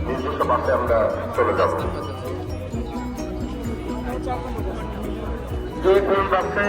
নির্দিষ্ট বাসে আমরা চলে যাব। যে কোন বাসে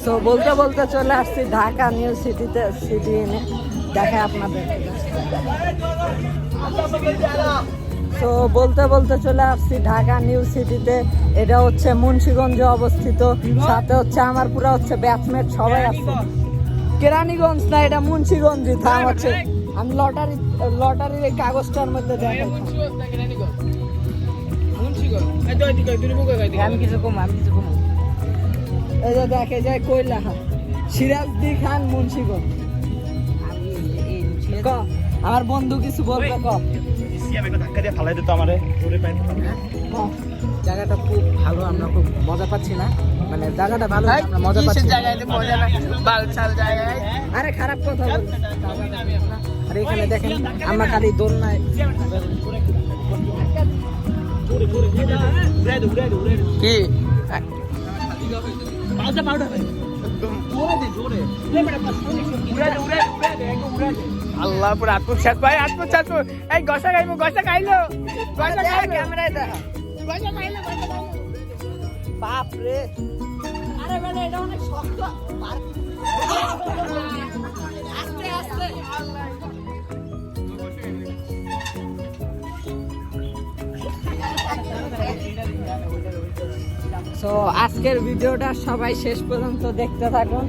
তো বলতে বলতে চলে আসছি ঢাকা নিউ সিটিতে, সিটি এনে দেখে আপনাদের। তো বলতে বলতে চলে আসছি ঢাকা নিউ সিটিতে। এটা হচ্ছে মুন্সিগঞ্জে অবস্থিত, সাথে হচ্ছে আমার পুরা হচ্ছে ব্যাচমেট সবাই আছে। কেরানীগঞ্জ না, এটা মুন্সিগঞ্জই। থাম হচ্ছে আমি লটারির এই কাগজটার মধ্যে দেখাই। আমি কিছু কম এই যে দেখে যায় কইলা সিরাজদি খান মুন্সিগঞ্জ। আমার বন্ধু কিছু বলবে ক। জায়গাটা খুব ভালো, আমরা খুব মজা পাচ্ছি না, মানে জায়গাটা ভালো, আমরা মজা পাচ্ছি। আরে খারাপ কথা বলছি। আর এখানে দেখেন আমরা খালি দোলনায় কি আল্লাহ পুরো আত্মচাষ ভাই, আত্মচাষ। এই গসা খাইবো, গসা খাইলো, গসা খাইলো ক্যামেরায় দেখা, গসা খাইলো, গসা খাইলো। বাপ রে, আরে মানে এটা অনেক শক্ত। আস্তে আস্তে তো আজকের ভিডিওটা সবাই শেষ পর্যন্ত দেখতে থাকুন।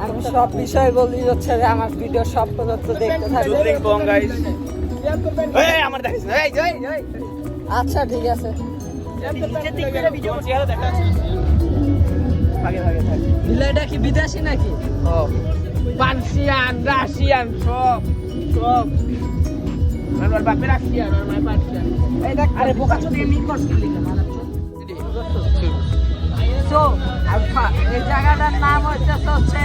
আমি সব বিষয় বলি হচ্ছে যে আমার ভিডিও সব পর্যন্ত দেখতে থাকুন। আচ্ছা ঠিক আছে। এটা কি বিদেশি নাকি? পার্সিয়ান, রাশিয়ান, সব সব আমার বাপের রাশিয়ান আর আমার পার্সিয়ান। এই দেখ, আরে বোকা চোদে এমনি কষ্ট লিখা মারা। তো এই জায়গাটার নাম হচ্ছে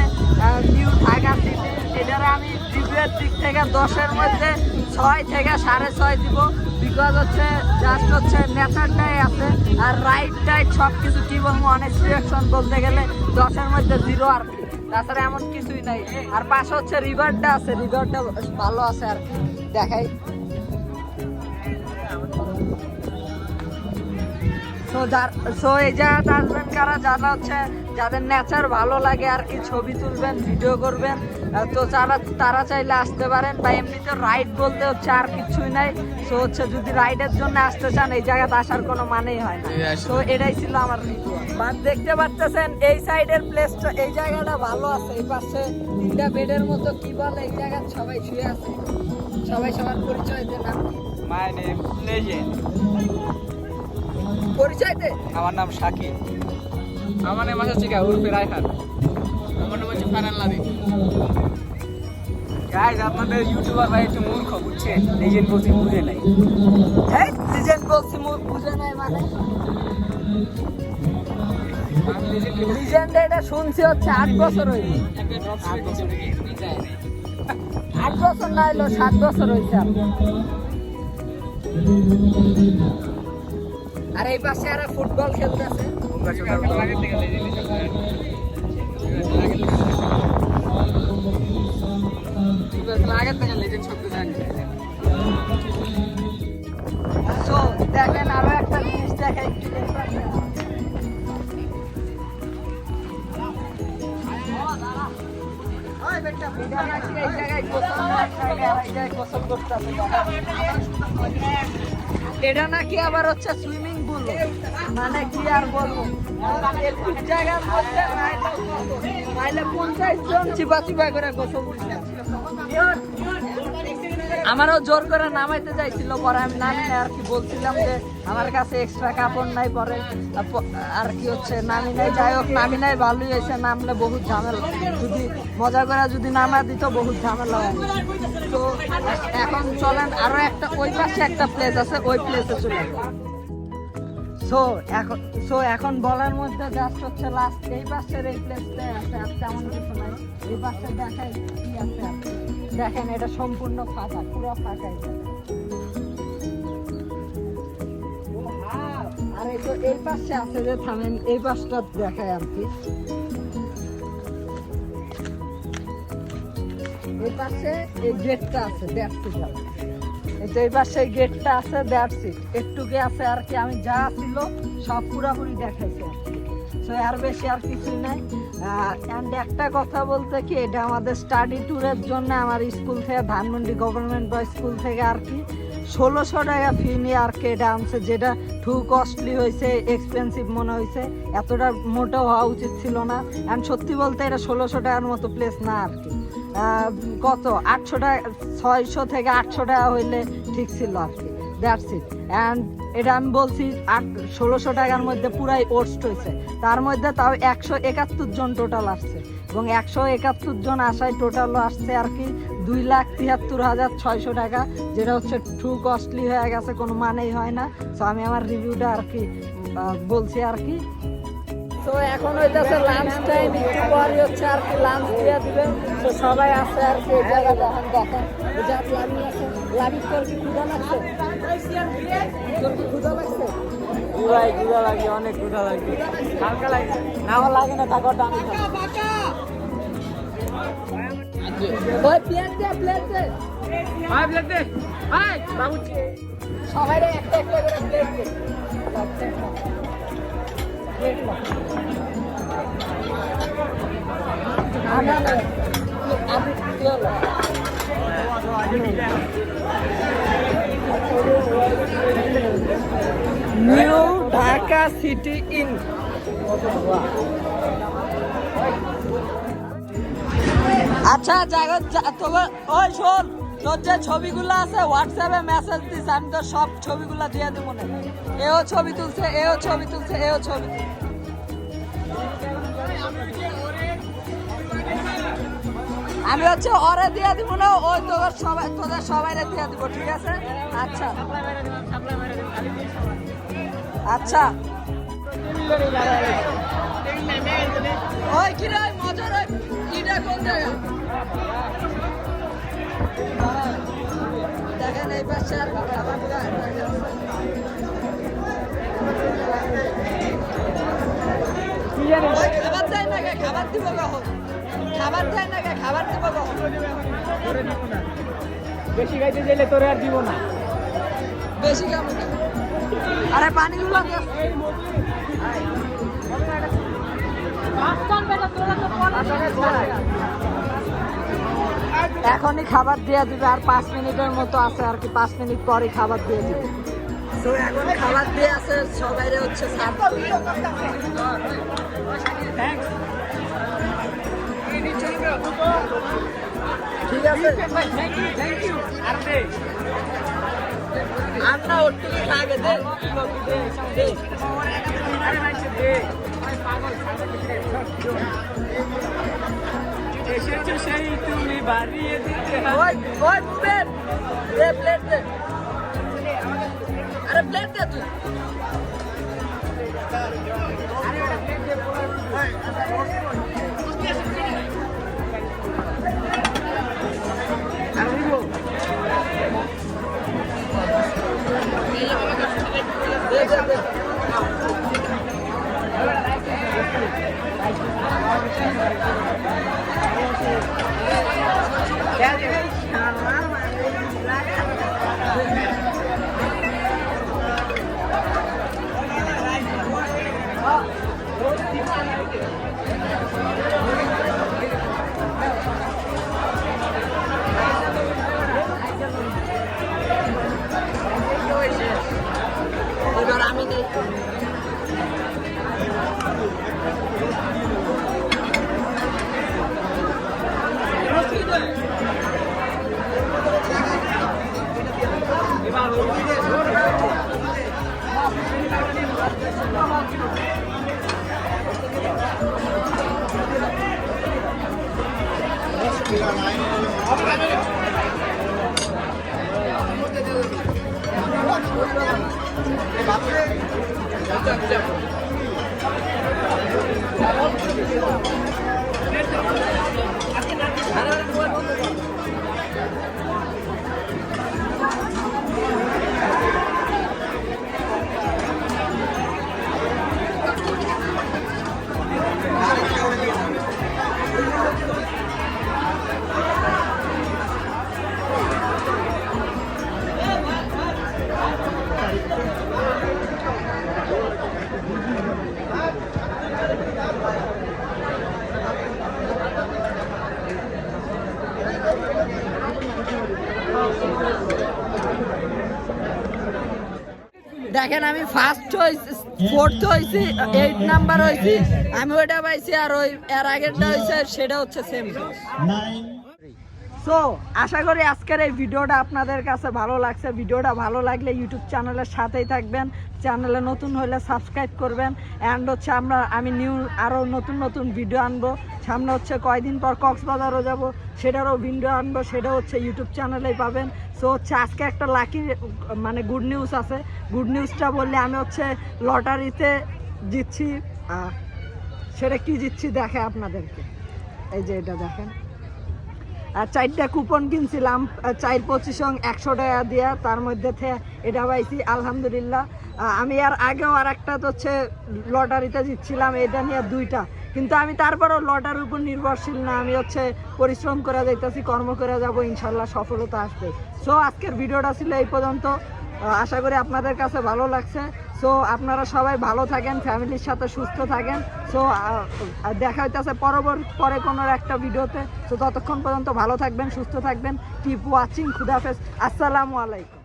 নিউ ঢাকা সিটি। এটার আমি রিভিউয়ের দিক থেকে 10-এর মধ্যে 6 থেকে 6.5 দিব। বিকজ হচ্ছে জাস্ট হচ্ছে নেচারটাই আছে, আর রাইড টাইড সব কিছু কি বলবো, অনেক সিলেকশন বলতে গেলে 10-এর মধ্যে 0 আর কি। তাছাড়া এমন কিছুই নাই। আর পাশে হচ্ছে রিভারটা আছে, রিভারটা ভালো আছে আর কি, দেখাই। সো এই জায়গাটা আসবেন কারা, যারা হচ্ছে যাদের নেচার ভালো লাগে আর কি, ছবি তুলবেন, ভিডিও করবেন, তো তারা চাইলে আসতে পারেন। বা এমনিতে রাইড বলতে হচ্ছে আর কিছুই নাই। সো হচ্ছে যদি রাইডের জন্য আসতে চান, এই জায়গাতে আসার কোনো মানেই হয় না। তো এটাই ছিল আমার ভিডিও। বাট দেখতে পাচ্ছেন এই সাইডের প্লেসটা, এই জায়গাটা ভালো আছে। এই পাশে 3টা বেডের মতো কি বলে, এই জায়গা সবাই শুয়ে আছে। সবাই সবার পরিচয় দেন। My name legend. পরিচয় দে। আমার নাম শাকিব। আমার নাম আছে উর্ফে রায়হান। আমার নাম হচ্ছে গাইস আপনাদের ইউটিউবার ভাই একটু মূর্খ বুঝছেন, লেজেন্ড বলছি বুঝে নাই। হ্যাঁ লিজেন্ড বলছি বুঝে নাই মানে লিজেন্ড এটা শুনছি হচ্ছে 8 বছর হইল, 8 বছর না হইলো 7 বছর হইছে। আর এই পাশে আর ফুটবল খেলতেছে। So, দেখেন আরো একটা জিনিস দেখাই একটু এটা নাকি আবার হচ্ছে সুইমিং পুল, মানে কি আর বলবো, জায়গার মধ্যে নাইলে 50 জন চিপা চিপা করে গোসল করছে। আমারও জোর করে নামাইতে চাইছিল, পরে আমি নামি নাই আর কি, বলছিলাম যে আমার কাছে এক্সট্রা কাপড় নাই, পরে আর কি হচ্ছে নামি নাই। যাই হোক নামি নাই, ভালোই হয়েছে, নামলে বহুত ঝামেলা, যদি মজা করে যদি নামা দিত বহুত ঝামেলা হয়। তো এখন চলেন আরো একটা, ওই পাশে একটা প্লেস আছে, ওই প্লেসে চলে যাই। এখন বলার মধ্যে জাস্ট হচ্ছে লাস্ট এই পাশের এই প্লেসটাই আছে, আর তেমন কিছু নাই। এই পাশে দেখাই কি আছে, দেখেন এটা সম্পূর্ণ ফাঁকা, পুরো ফাঁকাই। আর এই তো এই পাশে আছে যে, থামেন এই পাশটা দেখায় আর কি। এই পাশে এই গেটটা আছে, দ্যাটস ইট। এই পাশে গেটটা আছে, দ্যাটস ইট। একটুকে আছে আর কি, আমি যা ছিল সব পুরাপুরি দেখাইছে। সো আর বেশি আর কিছুই নাই। অ্যান্ড একটা কথা বলতে কি, এটা আমাদের স্টাডি ট্যুরের জন্য আমার স্কুল থেকে, ধানমন্ডি গভর্নমেন্ট বয়েজ স্কুল থেকে আর কি 1600 টাকা ফি নিয়ে আর কি এটা আনছে, যেটা টু কস্টলি হয়েছে, এক্সপেন্সিভ মনে হয়েছে। এতটা মোটেও হওয়া উচিত ছিল না। অ্যান্ড সত্যি বলতে এটা 1600 টাকার মতো প্লেস না আর কি। কত 800 টাকা, 600 থেকে 800 টাকা হইলে ঠিক ছিল আর কি, দ্যাটস ইট। অ্যান্ড এটা আমি বলছি 1600 টাকার মধ্যে পুরাই ওটস হয়েছে। তার মধ্যে তাও 171 জন টোটাল আসছে, এবং 171 জন আসায় টোটাল আসছে আর কি 2,73,600 টাকা, যেটা হচ্ছে টু কস্টলি হয়ে গেছে, কোনো মানেই হয় না। সো আমি আমার রিভিউটা আর কি বলছি আর কি। তো এখন হইতেছে লাঞ্চ টাইম, একটু পরই হচ্ছে আর কি লাঞ্চ দিয়ে দিবে। তো সবাই আছে আর কি এই জায়গা, দেখেন লাভি আছে। লাভি তোর কি ক্ষুধা লাগছে? তোর কি ক্ষুধা লাগছে? পুরাই ক্ষুধা লাগে, অনেক ক্ষুধা লাগে, হালকা লাগে না, আমার লাগে না, টাকাটা আমি খাবো। ওই প্লেট দে, প্লেট দে, ভাই প্লেট দে, ভাই বাবুজি সবাই একটা একটা করে প্লেট দে। New Dhaka city inn. আচ্ছা জায়গা তবে ওই শোন, তোর যে ছবিগুলো আছে হোয়াটসঅ্যাপে মেসেজ দিস, আমি তোর সব ছবিগুলো দিয়ে দেবো না। এও ছবি তুলছে, এও ছবি তুলছে, এও ছবি তুলছে। আমি হচ্ছে ওরে দিয়ে দিব না, ওই তোদের সবাই দিয়ে দিব, ঠিক আছে? আচ্ছা আচ্ছা। ওই কি রে মজার, কিটা কোন জায়গা দেখেন এই পাশে আর খাবার খাবার দেয় না, খাবার দিব কখন? খাবার দেয় না, খাবার দিব কখন? বেশি খাইতে চাইলে তোরে আর দিব না, বেশি খাবো। আরে পানিগুলো এখনই খাবার দিয়ে দিবে, আর 5 মিনিটের মতো আছে আর কি, 5 মিনিট পরে খাবার দিয়ে দিবে। তো এখন খাবার দিয়ে আছে, সবাই হচ্ছে ঠিক আছে। আর না ওটুকু লাগে দে, এসেছো সেই তুমি বাড়িয়ে দিতে ওই ওই প্লেট দে প্লেট দে আরে প্লেট দে তুই এবার আমি নেই দেখেন আমি ফার্স্ট হয়েছি, ফোর্থ হয়েছি, 8 নাম্বার হয়েছি, আমি ওইটা পাইছি আর ওই এর আগেরটা হয়েছে সেটা হচ্ছে সেম। সো আশা করি আজকের এই ভিডিওটা আপনাদের কাছে ভালো লাগছে। ভিডিওটা ভালো লাগলে ইউটিউব চ্যানেলের সাথেই থাকবেন, চ্যানেলে নতুন হলে সাবস্ক্রাইব করবেন। অ্যান্ড হচ্ছে আমি নিউ আরও নতুন নতুন ভিডিও আনবো। সামনে হচ্ছে কয়দিন পর কক্সবাজারও যাব, সেটারও ভিডিও আনবো, সেটা হচ্ছে ইউটিউব চ্যানেলেই পাবেন। সো হচ্ছে আজকে একটা লাকি মানে গুড নিউজ আছে। গুড নিউজটা বললে আমি হচ্ছে লটারিতে জিতছি। সেটা কি জিতছি দেখে আপনাদেরকে, এই যে এটা দেখেন। 4টা কুপন কিনছিলাম, 4-25 100 টাকা দিয়ে, তার মধ্যে এটা পাইছি আলহামদুলিল্লাহ। আমি আর আগেও আর একটা তো হচ্ছে লটারিতে জিতছিলাম, এটা নিয়ে 2টা, কিন্তু আমি তারপরেও লটারির উপর নির্ভরশীল না, আমি হচ্ছে পরিশ্রম করে যাইতেছি, কর্ম করে যাব, ইনশাল্লাহ সফলতা আসবে। সো আজকের ভিডিওটা ছিল এই পর্যন্ত। আশা করি আপনাদের কাছে ভালো লাগছে। সো আপনারা সবাই ভালো থাকেন, ফ্যামিলির সাথে সুস্থ থাকেন। সো দেখা হইতেছে পরে কোনো একটা ভিডিওতে। সো ততক্ষণ পর্যন্ত ভালো থাকবেন, সুস্থ থাকবেন। Keep watching. খুদাহাফেজ। আসসালামু আলাইকুম।